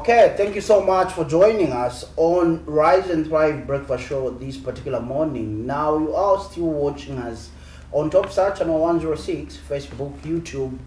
Okay, thank you so much for joining us on Rise and Thrive Breakfast Show this particular morning. Now, you are still watching us on Top Star Channel 106, Facebook, YouTube,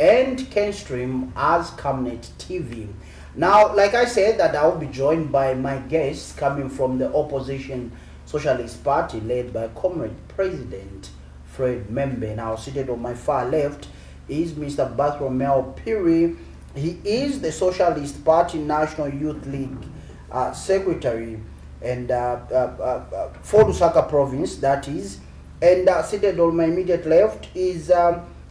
and can stream as Camnet TV. Now, like I said, that I will be joined by my guests coming from the opposition Socialist Party led by Comrade President Fred Membe. Now, seated on my far left is Mr. Bartholomew Phiri. He is the Socialist Party National Youth League Secretary and for Lusaka Province, that is. And seated on my immediate left is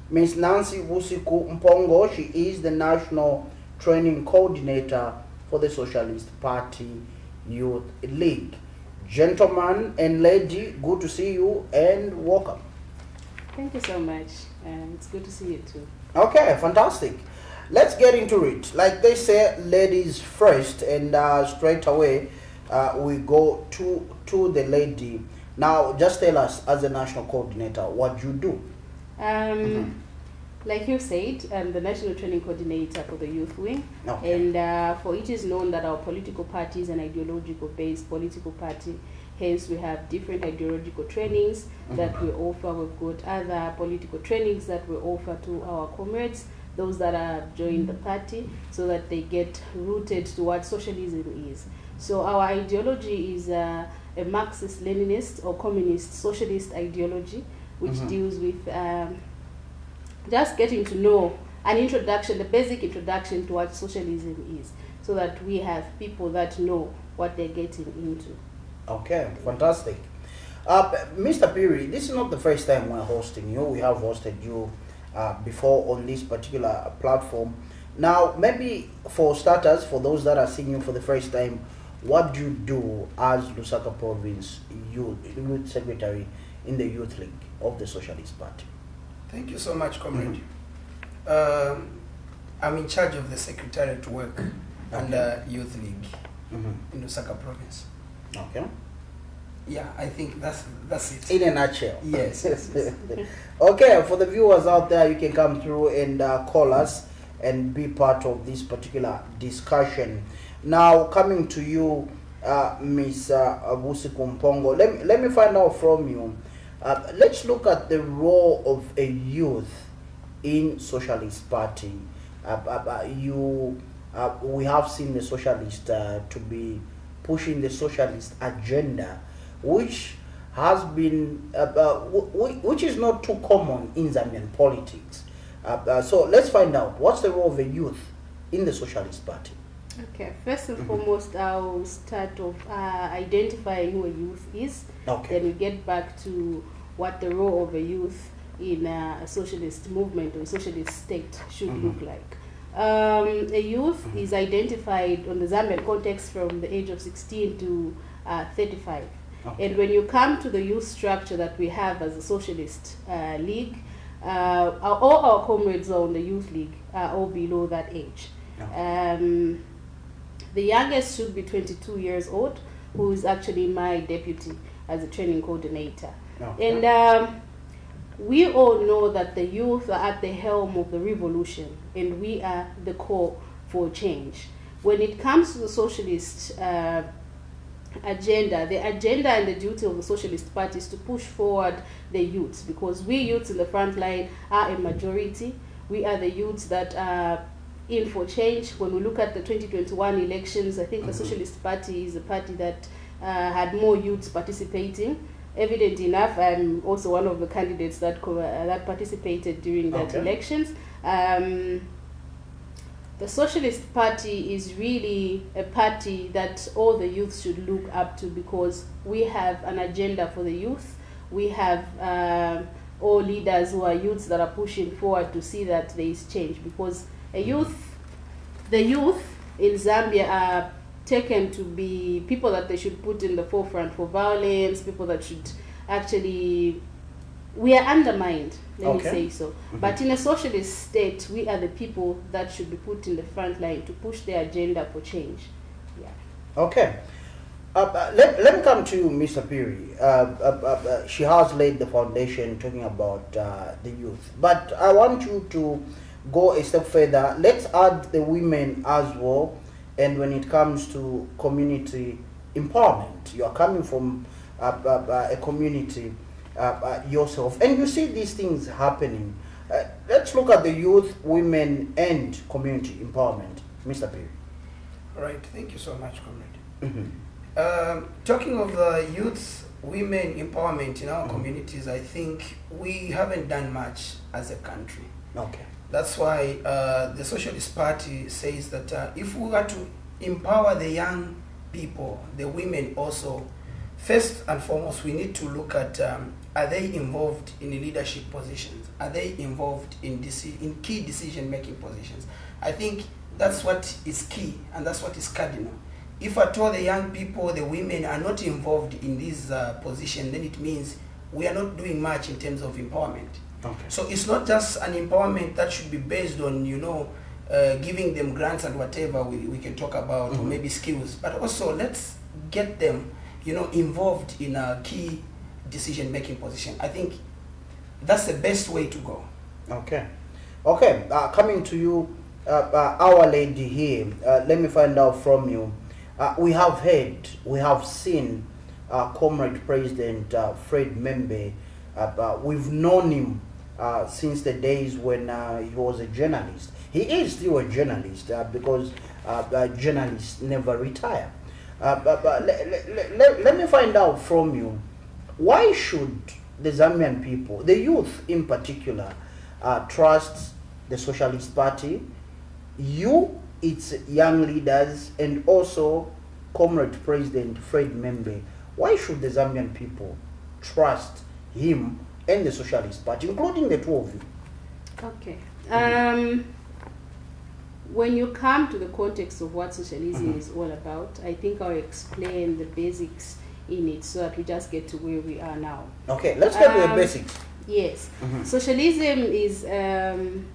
Ms. Nancy Busiku Mpongo. She is the National Training Coordinator for the Socialist Party Youth League. Gentlemen and lady, good to see you and welcome. Thank you so much. It's good to see you too. Okay, fantastic. Let's get into it. Like they say, ladies first, and straight away we go to the lady. Now, just tell us, as a national coordinator, what you do. Like you said, I'm the national training coordinator for the youth wing. Okay. And for it is known that our political party is an ideological based political party. Hence, we have different ideological trainings that we offer. We've got other political trainings that we offer to our comrades, those that have joined the party, so that they get rooted to what socialism is. So our ideology is a Marxist-Leninist or communist socialist ideology, which deals with just getting to know an introduction, the basic introduction to what socialism is, so that we have people that know what they're getting into. Okay, fantastic. Mr. Phiri, this is not the first time we're hosting you. We have hosted you before on this particular platform. Now, maybe for starters, for those that are seeing you for the first time, what do you do as Lusaka Province Youth Secretary in the Youth League of the Socialist Party? Thank you so much, Comrade. I'm in charge of the secretariat work under Youth League in Lusaka Province. Okay. Yeah, I think that's it. In a nutshell. Yes. Okay, for the viewers out there, you can come through and call us and be part of this particular discussion. Now, coming to you, Ms. Busiku Mpongo, let me find out from you. Let's look at the role of a youth in Socialist Party. We have seen the Socialist to be pushing the socialist agenda, which has been, which is not too common in Zambian politics. So let's find out, what's the role of a youth in the Socialist Party? Okay, first and foremost, I'll start off identifying who a youth is. Okay. Then we get back to what the role of a youth in a socialist movement or a socialist state should look like. A youth is identified on the Zambian context from the age of 16 to 35. Okay. And when you come to the youth structure that we have as a socialist league, all our comrades on the youth league are all below that age. Okay. The youngest should be 22 years old, who is actually my deputy as a training coordinator. Okay. And we all know that the youth are at the helm of the revolution, and we are the core for change. When it comes to the socialist agenda, the agenda and the duty of the Socialist Party is to push forward the youths, because we youths in the front line are a majority. We are the youths that are in for change. When we look at the 2021 elections, I think the Socialist Party is a party that had more youths participating. Evident enough, I'm also one of the candidates that participated during that elections. The Socialist Party is really a party that all the youth should look up to, because we have an agenda for the youth. We have all leaders who are youths that are pushing forward to see that there is change, because the youth in Zambia are taken to be people that they should put in the forefront for violence, people that should actually, we are undermined, let me say so. But in a socialist state, we are the people that should be put in the front line to push the agenda for change. Yeah. Okay. Let me come to you, Mr. Phiri. She has laid the foundation talking about the youth. But I want you to go a step further. Let's add the women as well and when it comes to community empowerment. You are coming from a community yourself, and you see these things happening. Let's look at the youth, women, and community empowerment. Mr. Phiri. All right, thank you so much, comrade. Mm-hmm. Talking of the youth, women empowerment in our communities, I think we haven't done much as a country. Okay. That's why the Socialist Party says that if we are to empower the young people, the women also, first and foremost, we need to look at are they involved in leadership positions? Are they involved in key decision-making positions? I think that's what is key, and that's what is cardinal. If at all the young people, the women are not involved in this position, then it means we are not doing much in terms of empowerment. Okay. So it's not just an empowerment that should be based on, giving them grants and whatever we can talk about, or maybe skills, but also let's get them, involved in a key decision-making position. I think that's the best way to go. Okay. Okay, coming to you, our lady here, let me find out from you. We have heard, we have seen Comrade President Fred Membe. We've known him since the days when he was a journalist. He is still a journalist because journalists never retire. But let me find out from you, why should the Zambian people, the youth in particular, trust the Socialist Party, its young leaders, and also Comrade President Fred Membe? Why should the Zambian people trust him and the Socialist Party, including the two of you? Okay. When you come to the context of what socialism is all about, I think I'll explain the basics in it so that we just get to where we are now. Okay, let's get to the basics. Yes. Socialism is an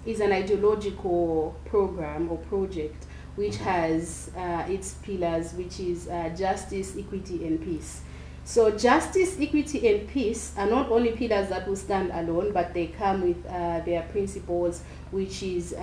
ideological program or project which has its pillars, which is justice, equity, and peace. So justice, equity, and peace are not only pillars that will stand alone, but they come with their principles, which is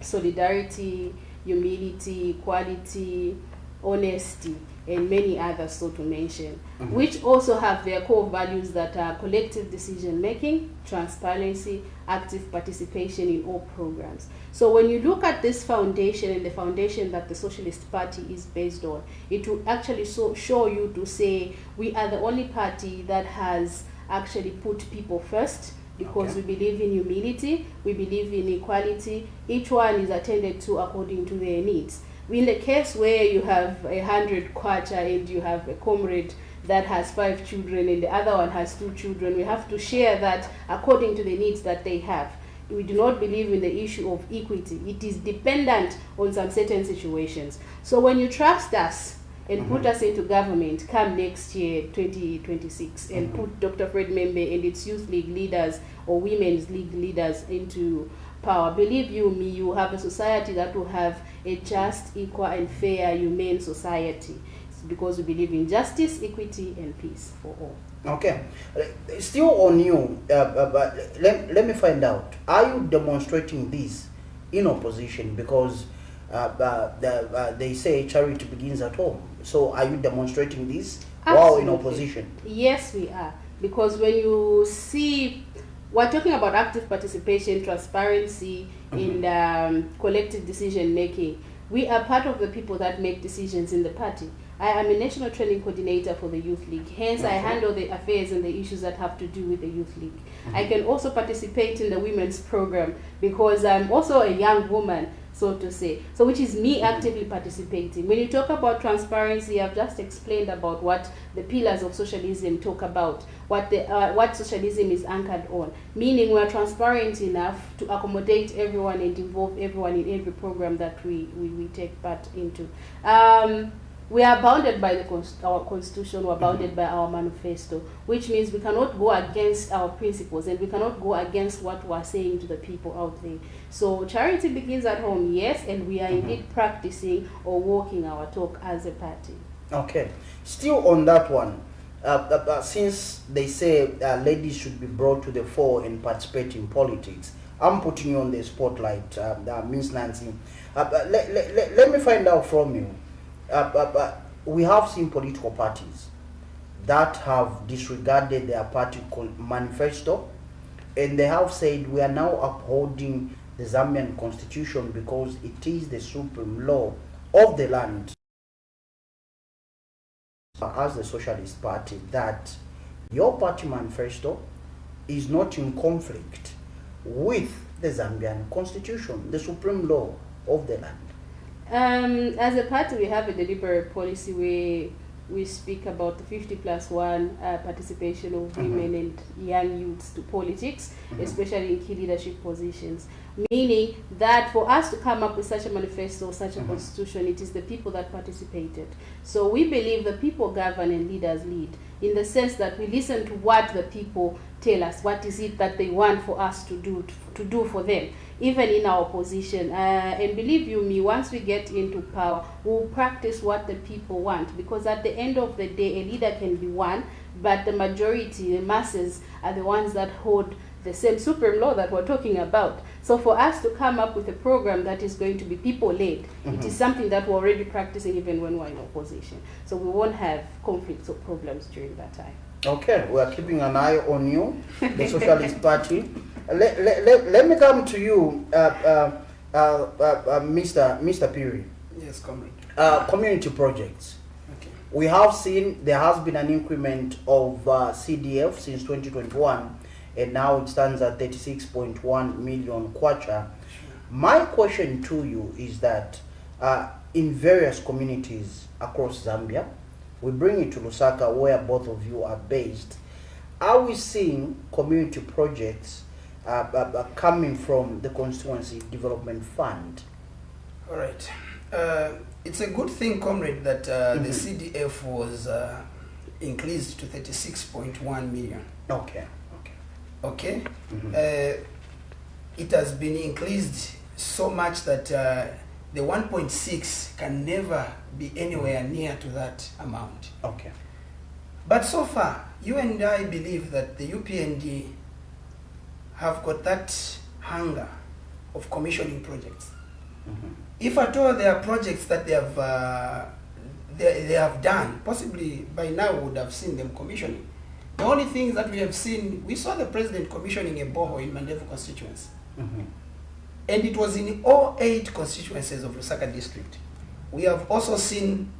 solidarity, humility, equality, honesty, and many others, so to mention, which also have their core values that are collective decision making, transparency, active participation in all programs. So when you look at this foundation and the foundation that the Socialist Party is based on, it will actually show you to say we are the only party that has actually put people first, because we believe in humility, we believe in equality. Each one is attended to according to their needs. In the case where you have 100 kwacha and you have a comrade that has 5 children and the other one has 2 children, we have to share that according to the needs that they have. We do not believe in the issue of equity. It is dependent on some certain situations. So when you trust us and put us into government come next year, 2026, and put Dr. Fred Membe and its youth league leaders or women's league leaders into power, believe you me, you have a society that will have a just, equal, and fair, humane society. It's because we believe in justice, equity, and peace for all. Okay. Still on you, let me find out, are you demonstrating this in opposition? Because they say charity begins at home. So are you demonstrating this while in opposition? Yes, we are. Because when you see, we're talking about active participation, transparency, in collective decision making. We are part of the people that make decisions in the party. I am a national training coordinator for the Youth League. Hence, I handle the affairs and the issues that have to do with the Youth League. I can also participate in the women's program because I'm also a young woman, so to say. So which is me actively participating. When you talk about transparency, I've just explained about what the pillars of socialism talk about, what socialism is anchored on. Meaning we're transparent enough to accommodate everyone and involve everyone in every program that we take part into. We are bounded by our constitution, we're bounded by our manifesto, which means we cannot go against our principles and we cannot go against what we're saying to the people out there. So charity begins at home, yes, and we are indeed practicing or walking our talk as a party. Okay. Still on that one, since they say ladies should be brought to the fore and participate in politics, I'm putting you on the spotlight, Miss Nancy. Let me find out from you. We have seen political parties that have disregarded their party manifesto, and they have said we are now upholding the Zambian constitution because it is the supreme law of the land. As the Socialist Party, that your party manifesto is not in conflict with the Zambian constitution, the supreme law of the land. As a party, we have a deliberate policy where we speak about the 50+1 participation of women and young youths to politics, especially in key leadership positions. Meaning that for us to come up with such a manifesto, such a constitution, it is the people that participated. So we believe the people govern and leaders lead, in the sense that we listen to what the people tell us, what is it that they want for us to do for them, even in our opposition. And believe you me, once we get into power, we'll practice what the people want, because at the end of the day, a leader can be one, but the majority, the masses, are the ones that hold the same supreme law that we're talking about. So for us to come up with a program that is going to be people-led, it is something that we're already practicing even when we're in opposition. So we won't have conflicts or problems during that time. Okay, we are keeping an eye on you, the Socialist Party. Let me come to you, Mr. Phiri. Yes, comrade. Community projects. Okay. We have seen there has been an increment of CDF since 2021, and now it stands at 36.1 million kwacha. Sure. My question to you is that in various communities across Zambia, we bring it to Lusaka where both of you are based, are we seeing community projects coming from the Constituency Development Fund? All right. It's a good thing, comrade, that the CDF was increased to 36.1 million. Okay. Okay. It has been increased so much that the 1.6 can never be anywhere near to that amount. Okay. But so far, you and I believe that the UPND have got that hunger of commissioning projects. If at all there are projects that they have done, possibly by now we would have seen them commissioning. The only things that we have seen, we saw the president commissioning a borehole in Mandevu constituency. And it was in all 8 constituencies of Lusaka district. We have also seen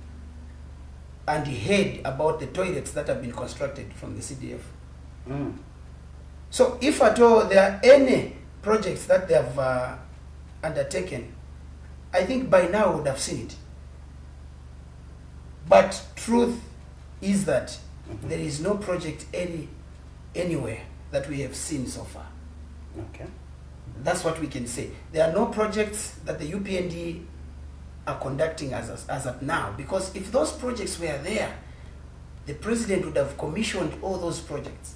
and heard about the toilets that have been constructed from the CDF. So if at all there are any projects that they have undertaken, I think by now we would have seen it. But truth is that there is no project anywhere that we have seen so far. Okay. That's what we can say. There are no projects that the UPND are conducting as of now, because if those projects were there, the president would have commissioned all those projects.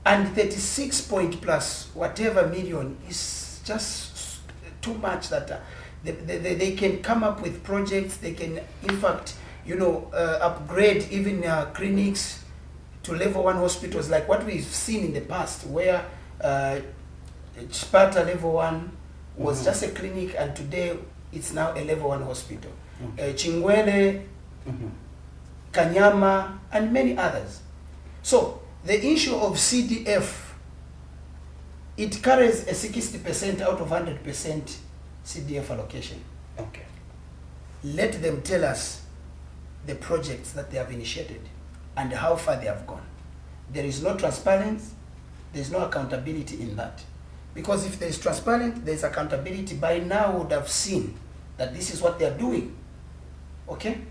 And 36 point plus whatever million is just too much that they can come up with projects. They can, in fact, upgrade even clinics to level 1 hospitals, like what we've seen in the past, where Sparta level 1 was just a clinic, and today it's now a level 1 hospital. Chingwele, Kanyama, and many others. So the issue of CDF, it carries a 60% out of 100% CDF allocation. Okay. Let them tell us the projects that they have initiated and how far they have gone. There is no transparency, there is no accountability in that. Because if there is transparency, there is accountability, by now we would have seen that this is what they are doing. Okay?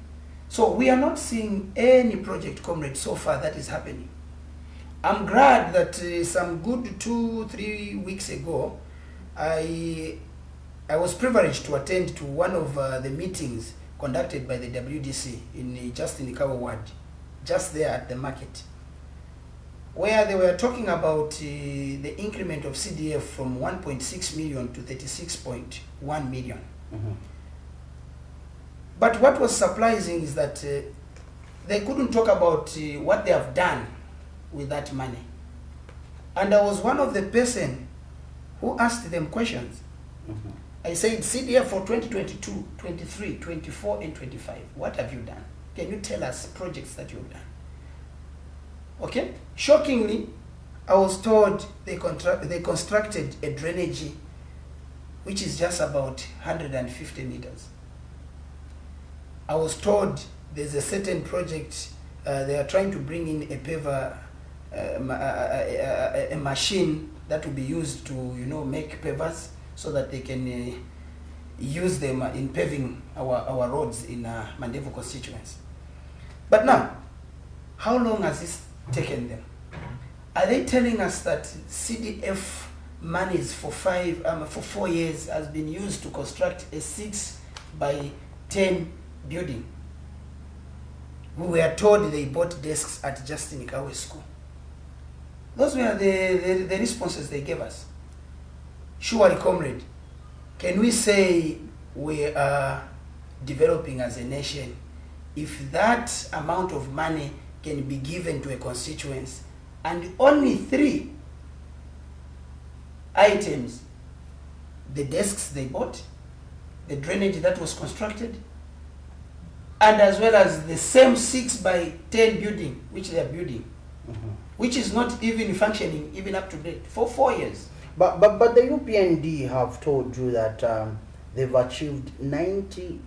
So we are not seeing any project, comrade, so far that is happening. I'm glad that some good 2-3 weeks ago, I was privileged to attend to one of the meetings conducted by the WDC in Ikawa ward, just there at the market, where they were talking about the increment of CDF from 1.6 million to 36.1 million. But what was surprising is that they couldn't talk about what they have done with that money. And I was one of the person who asked them questions. I said, CDF for 2022, 23, 24, and 25. What have you done? Can you tell us projects that you've done? Okay? Shockingly, I was told they constructed a drainage which is just about 150 meters. I was told there's a certain project, they are trying to bring in a paver, a machine that will be used to, make pavers so that they can use them in paving our roads in Mandevu constituency. But now, how long has this taken them? Are they telling us that CDF monies for 4 years has been used to construct a 6 by 10 building? We were told they bought desks at Justin Ikawe School. Those were the responses they gave us. Surely, comrade, can we say we are developing as a nation if that amount of money can be given to a constituency and only 3 items, the desks they bought, the drainage that was constructed, and as well as the same 6 by 10 building which they are building, which is not even functioning even up to date for 4 years. But the UPND have told you that they've achieved 90%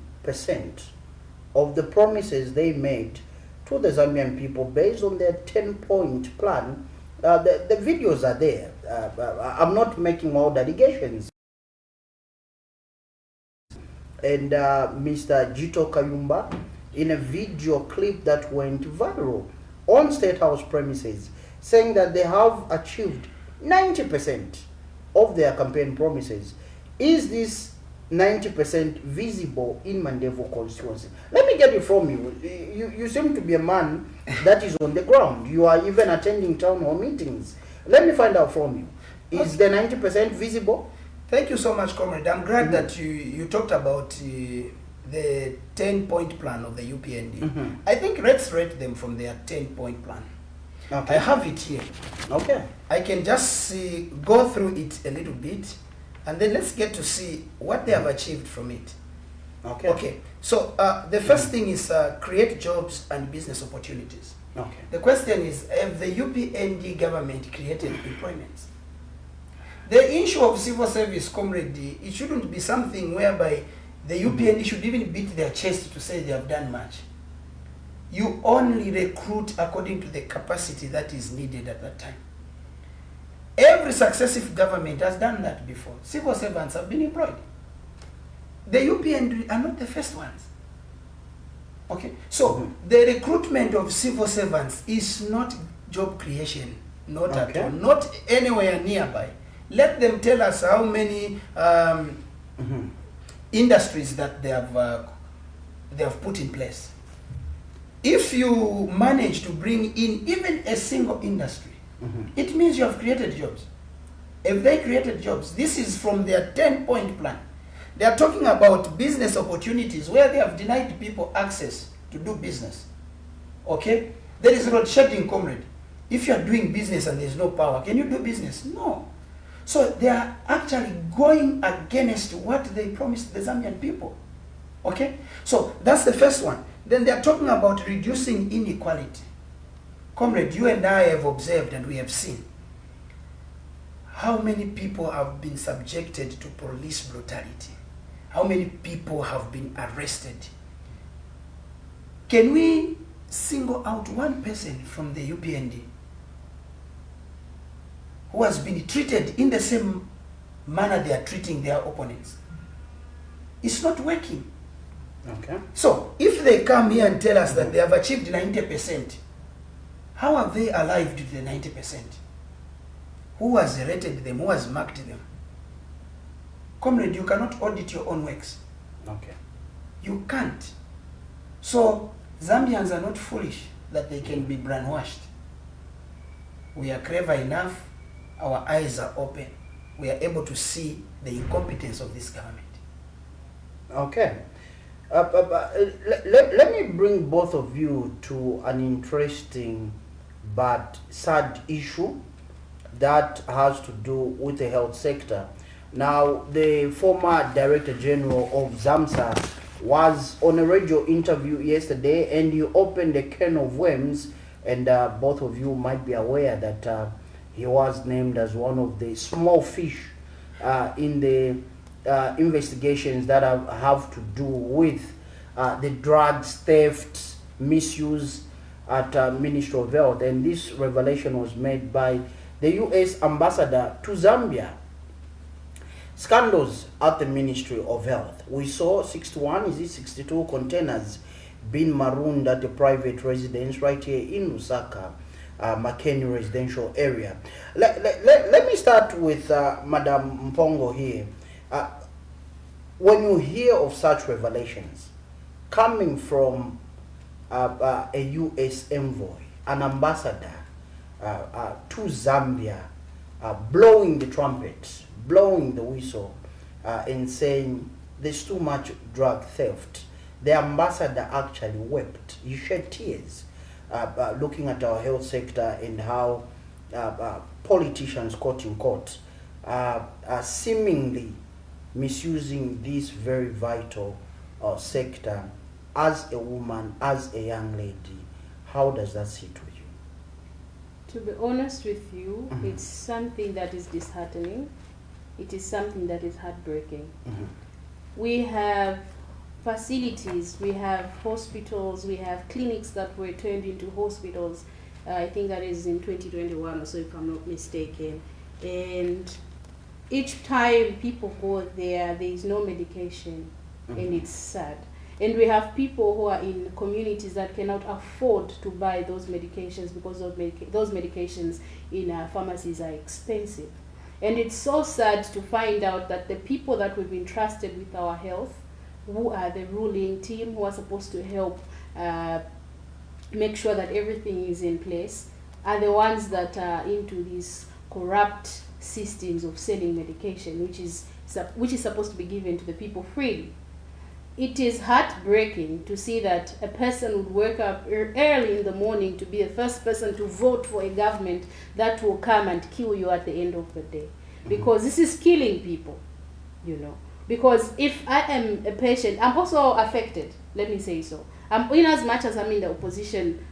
of the promises they made to the Zambian people based on their 10-point plan. The videos are there. I'm not making wild allegations. And Mr. Jito Kayumba, in a video clip that went viral on State House premises, saying that they have achieved 90% of their campaign promises. Is this 90% visible in Mandevu constituency? Let me get it from you. You seem to be a man that is on the ground. You are even attending town hall meetings. Let me find out from you. Is the 90% visible? Thank you so much, comrade. I'm glad that you talked about the 10-point plan of the UPND. I think let's rate them from their 10-point plan. Okay. I have it here. Okay. I can just go through it a little bit, and then let's get to see what they have achieved from it. Okay. Okay. So the first thing is create jobs and business opportunities. Okay. The question is, have the UPND government created employments? The issue of civil service, comrade, it shouldn't be something whereby the UPND should even beat their chest to say they have done much. You only recruit according to the capacity that is needed at that time. Every successive government has done that before. Civil servants have been employed. The UPND are not the first ones. Okay, so the recruitment of civil servants is not job creation, not at all, not anywhere nearby. Let them tell us how many industries that they have put in place. If you manage to bring in even a single industry, it means you have created jobs. If they created jobs, this is from their 10-point plan. They are talking about business opportunities where they have denied people access to do business. Okay? There is road shedding, comrade. If you are doing business and there is no power, can you do business? No. So they are actually going against what they promised the Zambian people. Okay? So that's the first one. Then they are talking about reducing inequality. Comrade, you and I have observed and we have seen how many people have been subjected to police brutality. How many people have been arrested. Can we single out one person from the UPND who has been treated in the same manner they are treating their opponents? It's not working. Okay. So, if they come here and tell us that they have achieved 90%, how have they arrived at the 90%? Who has rated them? Who has marked them? Comrade, you cannot audit your own works. Okay. You can't. So, Zambians are not foolish that they can be brainwashed. We are clever enough. Our eyes are open. We are able to see the incompetence of this government. Okay. Let me bring both of you to an interesting but sad issue that has to do with the health sector. Now, the former Director General of ZAMSA was on a radio interview yesterday, and he opened a can of worms, and both of you might be aware that he was named as one of the small fish in the investigations that have to do with the drugs, theft, misuse at Ministry of Health. And this revelation was made by the U.S. ambassador to Zambia. Scandals at the Ministry of Health. We saw 62 containers being marooned at a private residence right here in Lusaka, Makeni residential area. Let me start with Madam Mpongo here. When you hear of such revelations coming from a U.S. envoy, an ambassador to Zambia, blowing the trumpet, blowing the whistle, and saying there's too much drug theft, the ambassador actually wept. He shed tears looking at our health sector and how politicians, quote unquote, are seemingly misusing this very vital sector. As a woman, as a young lady, how does that sit with you? To be honest with you, it's something that is disheartening. It is something that is heartbreaking. We have facilities, we have hospitals, we have clinics that were turned into hospitals. I think that is in 2021 or so, if I'm not mistaken. And each time people go there is no medication, and it's sad. And we have people who are in communities that cannot afford to buy those medications because those medications in pharmacies are expensive. And it's so sad to find out that the people that we've entrusted with our health, who are the ruling team, who are supposed to help make sure that everything is in place, are the ones that are into these corrupt systems of selling medication, which is supposed to be given to the people freely. It is heartbreaking to see that a person would wake up early in the morning to be the first person to vote for a government that will come and kill you at the end of the day. Because this is killing people, you know. Because if I am a patient, I'm also affected, let me say so. In as much as I'm in the opposition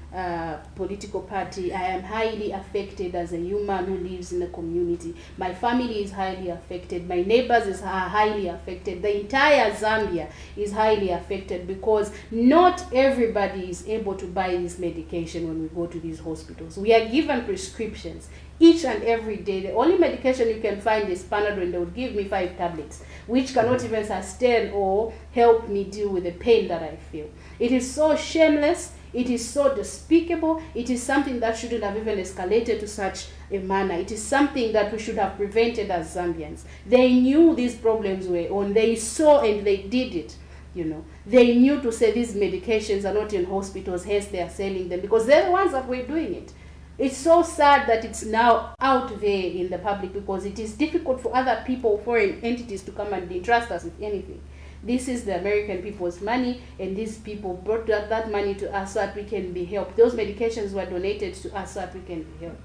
political party, I am highly affected as a human who lives in the community. My family is highly affected. My neighbors are highly affected. The entire Zambia is highly affected because not everybody is able to buy this medication when we go to these hospitals. We are given prescriptions each and every day. The only medication you can find is Panadol, and they would give me 5 tablets, which cannot even sustain or help me deal with the pain that I feel. It is so shameless. It is so despicable. It is something that shouldn't have even escalated to such a manner. It is something that we should have prevented as Zambians. They knew these problems were on. They saw and they did it. You know, they knew to say these medications are not in hospitals, hence they are selling them, because they're the ones that were doing it. It's so sad that it's now out there in the public, because it is difficult for other people, foreign entities, to come and entrust us with anything. This is the American people's money, and these people brought that money to us so that we can be helped. Those medications were donated to us so that we can be helped.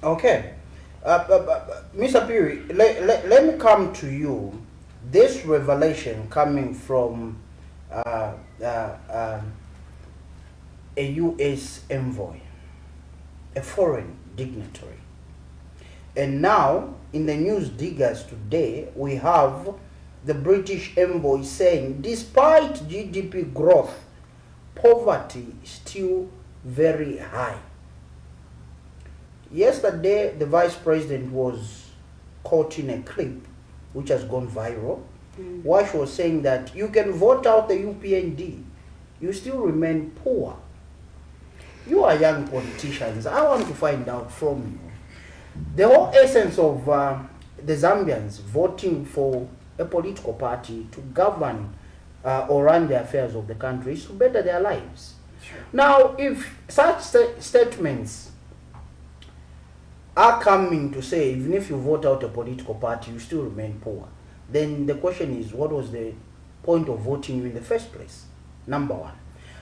Okay. Mr. Phiri, let me come to you. This revelation coming from a U.S. envoy, a foreign dignitary. And now, in the news diggers today, we have the British envoy saying, despite GDP growth, poverty is still very high. Yesterday, the vice president was caught in a clip which has gone viral, where she was saying that you can vote out the UPND, you still remain poor. You are young politicians. I want to find out from you the whole essence of the Zambians voting for a political party to govern or run the affairs of the country is to better their lives. Sure. Now, if such statements are coming to say, even if you vote out a political party, you still remain poor, then the question is, what was the point of voting you in the first place? Number one.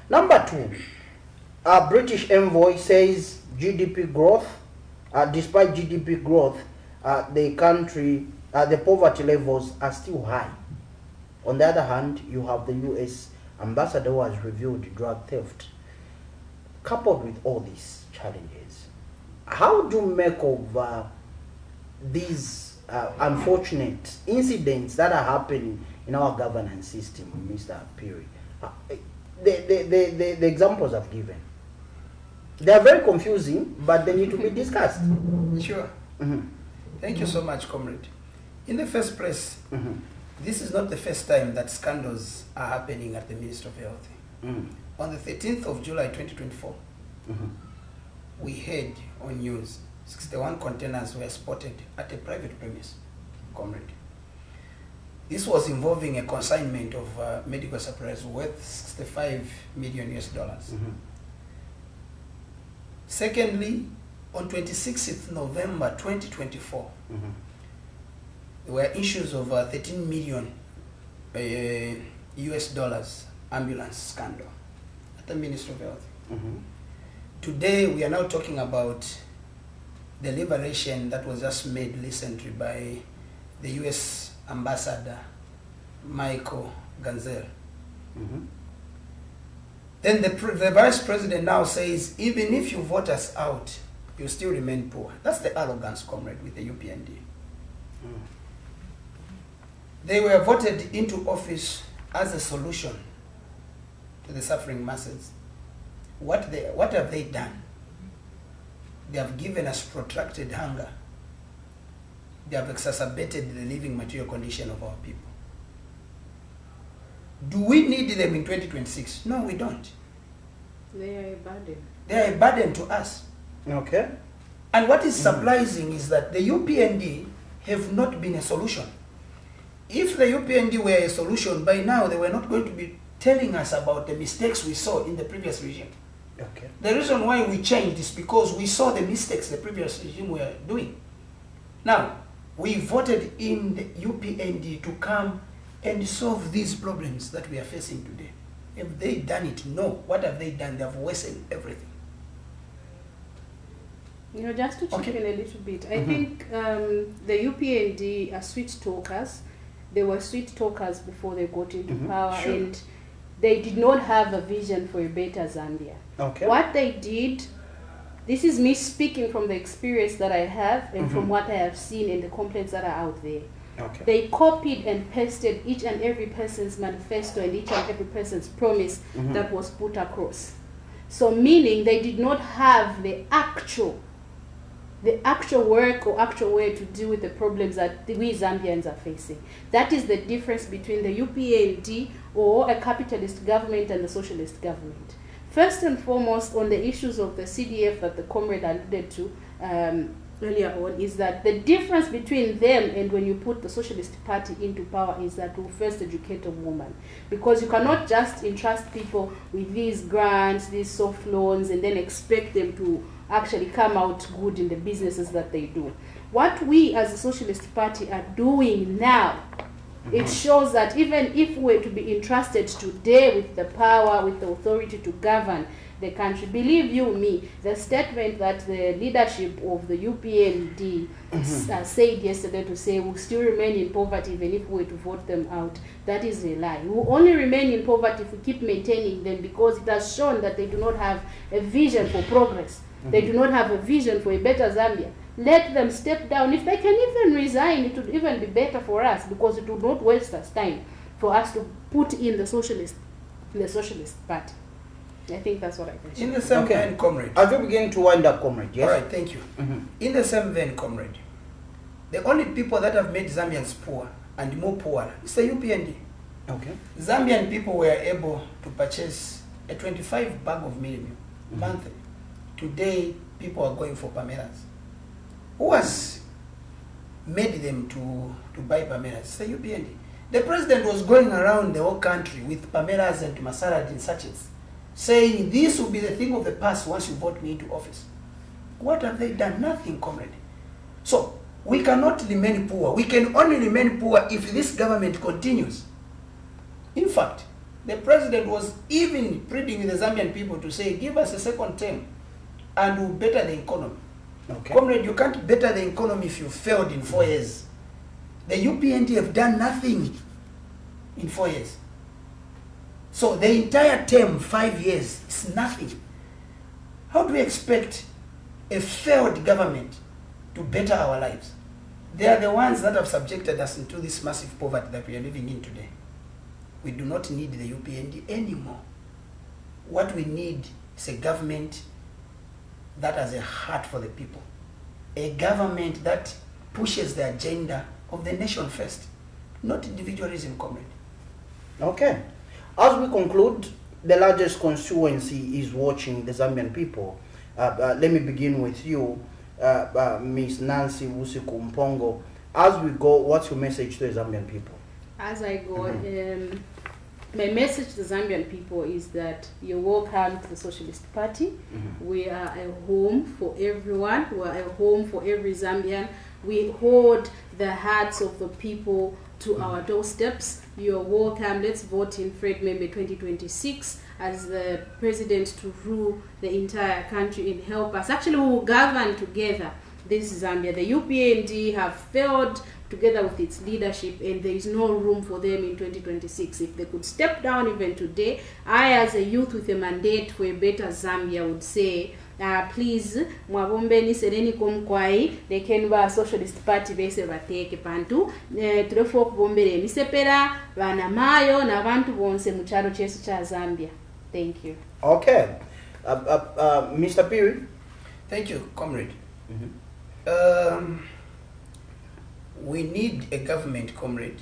Number two, a British envoy says GDP growth despite GDP growth, the country, the poverty levels are still high. On the other hand, you have the US ambassador who has revealed drug theft. Coupled with all these challenges, how do you make of these unfortunate incidents that are happening in our governance system, Mr. Phiri? The examples I've given, they are very confusing, but they need to be discussed. Sure. Thank you so much, comrade. In the first place, this is not the first time that scandals are happening at the Ministry of Health. On the 13th of July 2024, we heard on news 61 containers were spotted at a private premise, comrade. This was involving a consignment of medical supplies worth $65 million US. Secondly, on 26th November 2024, there were issues of $13 million US ambulance scandal at the Ministry of Health. Today, we are now talking about the liberation that was just made recently by the US Ambassador Michael Ganzel. Then the Vice President now says, even if you vote us out, you still remain poor. That's the arrogance, comrade, with the UPND. They were voted into office as a solution to the suffering masses. What have they done? They have given us protracted hunger. They have exacerbated the living material condition of our people. Do we need them in 2026? No, we don't. They are a burden. They are a burden to us. Okay. And what is surprising is that the UPND have not been a solution. If the UPND were a solution, by now they were not going to be telling us about the mistakes we saw in the previous regime. Okay. The reason why we changed is because we saw the mistakes the previous regime were doing. Now, we voted in the UPND to come and solve these problems that we are facing today. Have they done it? No. What have they done? They have wasted everything. You know, just to chip in a little bit, I think the UPND are sweet talkers. They were sweet talkers before they got into power, and they did not have a vision for a better Zambia. Okay. What they did, this is me speaking from the experience that I have and from what I have seen in the complaints that are out there. Okay. They copied and pasted each and every person's manifesto and each and every person's promise that was put across. So meaning they did not have the actual work or actual way to deal with the problems that we Zambians are facing. That is the difference between the UPND or a capitalist government and the socialist government. First and foremost, on the issues of the CDF that the comrade alluded to earlier on, is that the difference between them and when you put the Socialist Party into power is that we first educate a woman. Because you cannot just entrust people with these grants, these soft loans, and then expect them to actually come out good in the businesses that they do. What we as a Socialist Party are doing now, it shows that even if we were to be entrusted today with the power, with the authority to govern the country, believe you me, the statement that the leadership of the UPND said yesterday to say we'll still remain in poverty even if we were to vote them out, that is a lie. We will only remain in poverty if we keep maintaining them, because it has shown that they do not have a vision for progress. They do not have a vision for a better Zambia. Let them step down. If they can even resign, it would even be better for us, because it would not waste us time for us to put in the Socialist Party. I think that's what I can say. In the same vein, comrade. As we begin to wind up, comrade, yes? All right, thank you. In the same vein, comrade, the only people that have made Zambians poor and more poor is the UPND. Okay. Zambian people were able to purchase a 25 bag of meal monthly. Today, people are going for pameras. Who has made them to buy pameras? It's the UPND. The president was going around the whole country with pameras and masalad in sachets, saying this will be the thing of the past once you vote me into office. What have they done? Nothing, comrade. So, we cannot remain poor. We can only remain poor if this government continues. In fact, the president was even pleading with the Zambian people to say, give us a second term and we'll better the economy. Okay. Comrade, you can't better the economy if you failed in 4 years. The UPND have done nothing in 4 years. So the entire term, 5 years, is nothing. How do we expect a failed government to better our lives? They are the ones that have subjected us into this massive poverty that we are living in today. We do not need the UPND anymore. What we need is a government that has a heart for the people. A government that pushes the agenda of the nation first, not individualism, comrade. Okay. As we conclude, the largest constituency is watching the Zambian people. Let me begin with you, Ms. Nancy Busiku Mpongo. As we go, what's your message to the Zambian people? As I go, my message to the Zambian people is that you're welcome to the Socialist Party. We are a home for everyone. We are a home for every Zambian. We hold the hearts of the people to our doorsteps. You're welcome. Let's vote in Reprimand 2026 as the president to rule the entire country and help us. Actually, we will govern together this Zambia. The UPND have failed together with its leadership, and there is no room for them in 2026. If they could step down even today, I as a youth with a mandate for a better Zambia would say, please, mwabombeni sereni komkwai, lekenwa Socialist Party bese bateke pantu, tulefo kubombele misepera, vana mayo na vantu bonse mucharo chesu cha Zambia. Thank you. Okay. Mr. Phiri? Thank you, comrade. We need a government, comrade,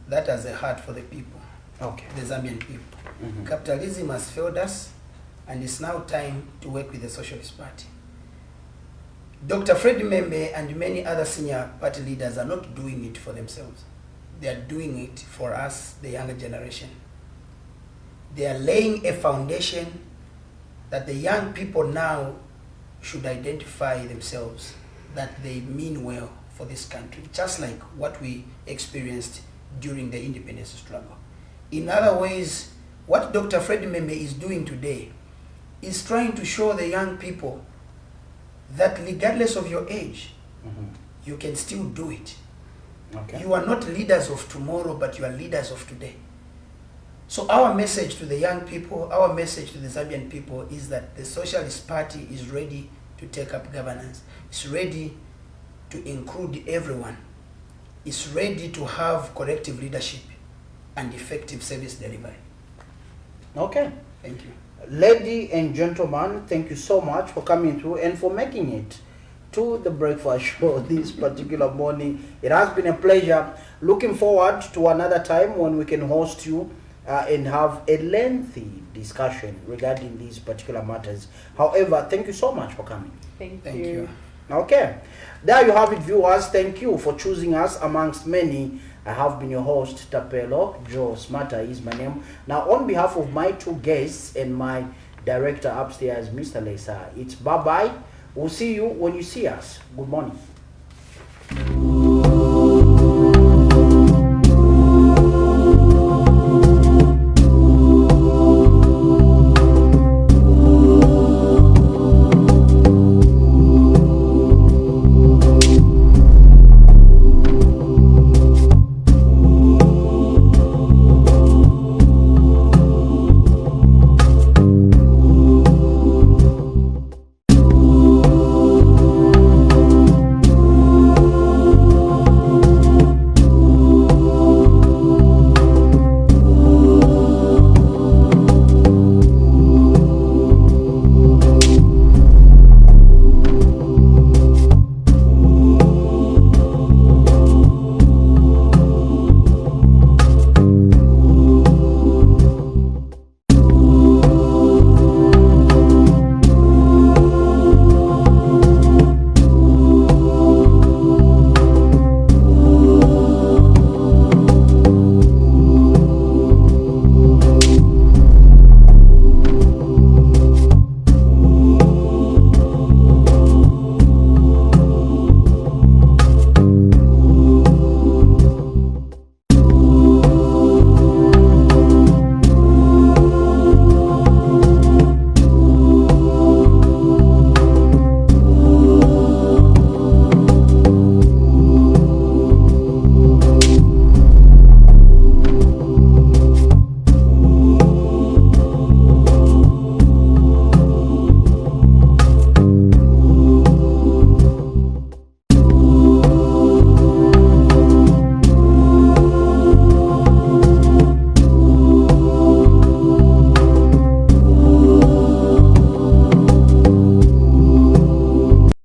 that has a heart for the people, Okay. the Zambian people. Capitalism has failed us, and it's now time to work with the Socialist Party. Dr. Freddie Membe and many other senior party leaders are not doing it for themselves. They are doing it for us, the younger generation. They are laying a foundation that the young people now should identify themselves, that they mean well for this country, just like what we experienced during the independence struggle. In other ways, what Dr. Freddie Membe is doing today is trying to show the young people that regardless of your age, you can still do it. Okay. You are not leaders of tomorrow, but you are leaders of today. So our message to the young people, our message to the Zambian people is that the Socialist Party is ready to take up governance. It's ready to include everyone. It's ready to have collective leadership and effective service delivery. Okay. Thank you. Ladies and gentlemen, thank you so much for coming through and for making it to the breakfast show this particular morning. It has been a pleasure. Looking forward to another time when we can host you and have a lengthy discussion regarding these particular matters. However, thank you so much for coming. Thank Thank you. Okay, there you have it, viewers. Thank you for choosing us amongst many. I have been your host, Tapelo. Joe Smarter is my name. Now, on behalf of my two guests and my director upstairs, Mr. Lesa, it's bye-bye. We'll see you when you see us. Good morning.